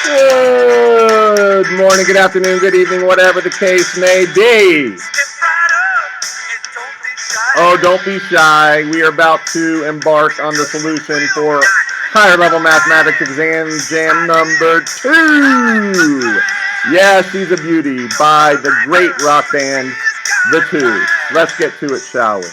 Good morning, good afternoon, good evening, whatever the case may be. Oh, don't be shy. We are about to embark on the solution for higher level mathematics exam jam number 2. Yeah, she's a beauty by the great rock band, The Two. Let's get to it, shall we?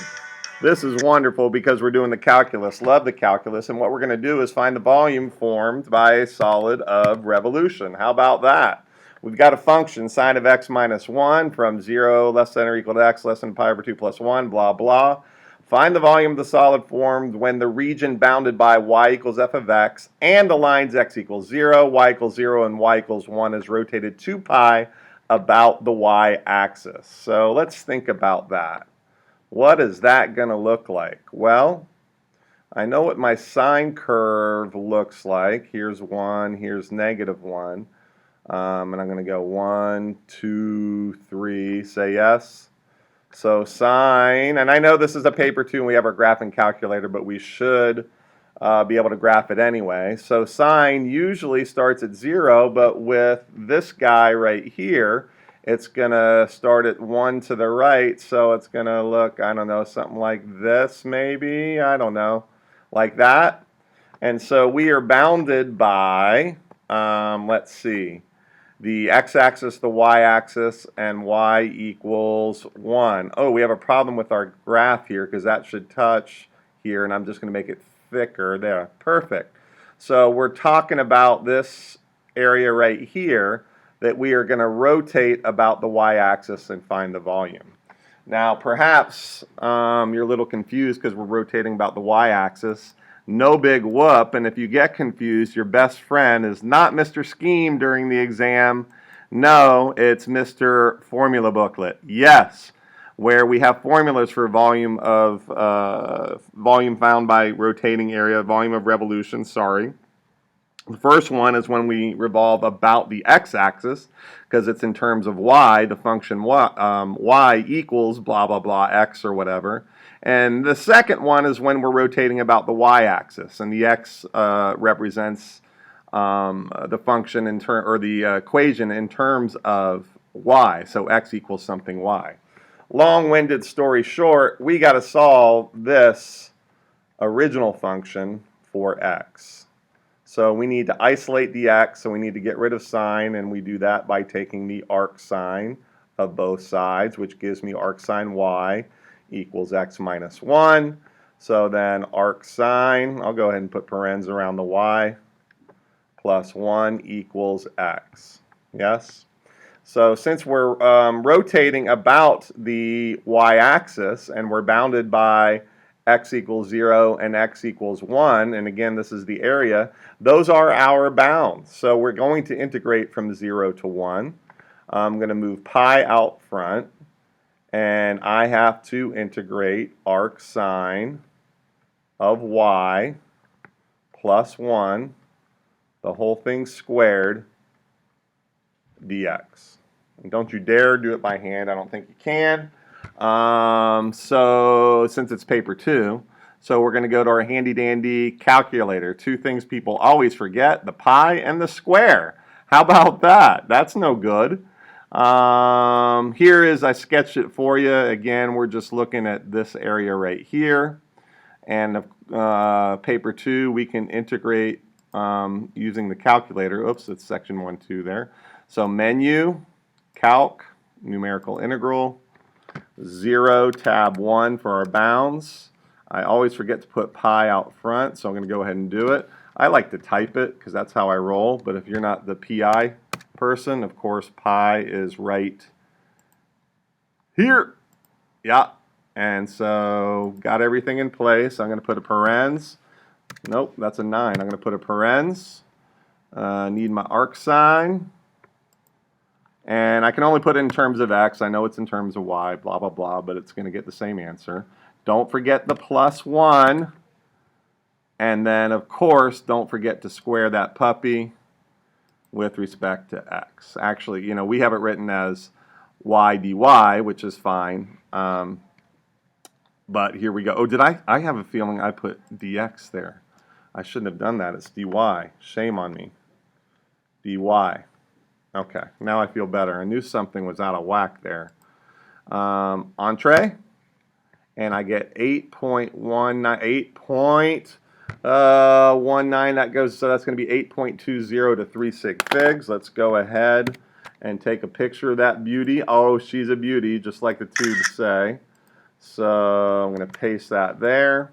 This is wonderful because we're doing the calculus. Love the calculus. And what we're going to do is find the volume formed by a solid of revolution. How about that? We've got a function, sine of x minus 1 from 0 less than or equal to x less than pi over 2 plus 1, blah, blah. Find the volume of the solid formed when the region bounded by y equals f of x and the lines x equals 0, y equals 0, and y equals 1 is rotated 2 pi about the y-axis. So let's think about that. What is that going to look like? Well, I know what my sine curve looks like. Here's 1, here's negative 1. And I'm going to go 1, 2, 3, say yes. So sine, and I know this is a paper 2 and we have our graphing calculator, but we should be able to graph it anyway. So sine usually starts at 0, but with this guy right here, it's going to start at 1 to the right, so it's going to look, I don't know, something like this maybe, I don't know, like that. And so we are bounded by, let's see, the x-axis, the y-axis, and y equals 1. Oh, we have a problem with our graph here because that should touch here, and I'm just going to make it thicker. There, perfect. So we're talking about this area right here that we are going to rotate about the y-axis and find the volume. Now, perhaps you're a little confused because we're rotating about the y-axis. No big whoop, and if you get confused, your best friend is not Mr. Scheme during the exam. No, it's Mr. Formula Booklet. Yes, where we have formulas for volume found by rotating area, volume of revolution, sorry. The first one is when we revolve about the x-axis, because it's in terms of y, the function y equals blah, blah, blah, x or whatever. And the second one is when we're rotating about the y-axis, and the x represents the function or the equation in terms of y, so x equals something y. Long-winded story short, we got to solve this original function for x. So we need to isolate the x, so we need to get rid of sine, and we do that by taking the arc sine of both sides, which gives me arc sine y equals x minus 1. So then arc sine, I'll go ahead and put parens around the y, plus 1 equals x. Yes? So since we're rotating about the y-axis and we're bounded by x equals 0 and x equals 1, and again this is the area, those are our bounds. So we're going to integrate from 0 to 1. I'm going to move pi out front, and I have to integrate arc sine of y plus 1, the whole thing squared, dx. And don't you dare do it by hand, I don't think you can. So since it's paper 2, so we're going to go to our handy dandy calculator. Two things people always forget, the pi and the square. How about that? That's no good. Here is, I sketched it for you. Again, we're just looking at this area right here. And paper 2, we can integrate using the calculator. Oops, it's section 1, 2 there. So menu, calc, numerical integral, 0, tab 1 for our bounds. I always forget to put pi out front, so I'm going to go ahead and do it. I like to type it because that's how I roll, but if you're not the PI person, of course pi is right here. Yeah, and so got everything in place. I'm going to put a parens. Nope, that's a 9. I'm going to put a parens. Need my arc sine. And I can only put it in terms of x. I know it's in terms of y, blah, blah, blah, but it's going to get the same answer. Don't forget the plus 1. And then, of course, don't forget to square that puppy with respect to x. Actually, you know, we have it written as y dy, which is fine. But here we go. Oh, I have a feeling I put dx there. I shouldn't have done that. It's dy. Shame on me. dy. Okay, now I feel better. I knew something was out of whack there. Entree, and I get 8.19, that goes, so that's going to be 8.20 to 36 figs. Let's go ahead and take a picture of that beauty. Oh, she's a beauty, just like the tubes say. So I'm going to paste that there.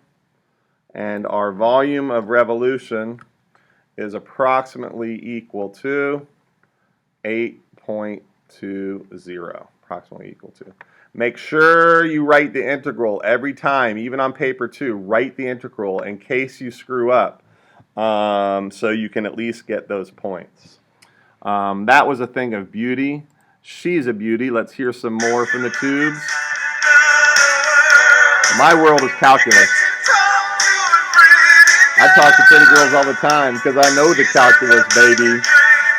And our volume of revolution is approximately equal to 8.20, approximately equal to. Make sure you write the integral every time, even on paper too. Write the integral in case you screw up, so you can at least get those points. That was a thing of beauty. She's a beauty. Let's hear some more from the tubes. My world is calculus. I talk to pretty girls all the time because I know the calculus, baby.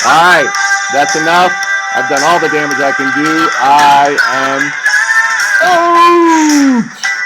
Alright, that's enough. I've done all the damage I can do. I am out.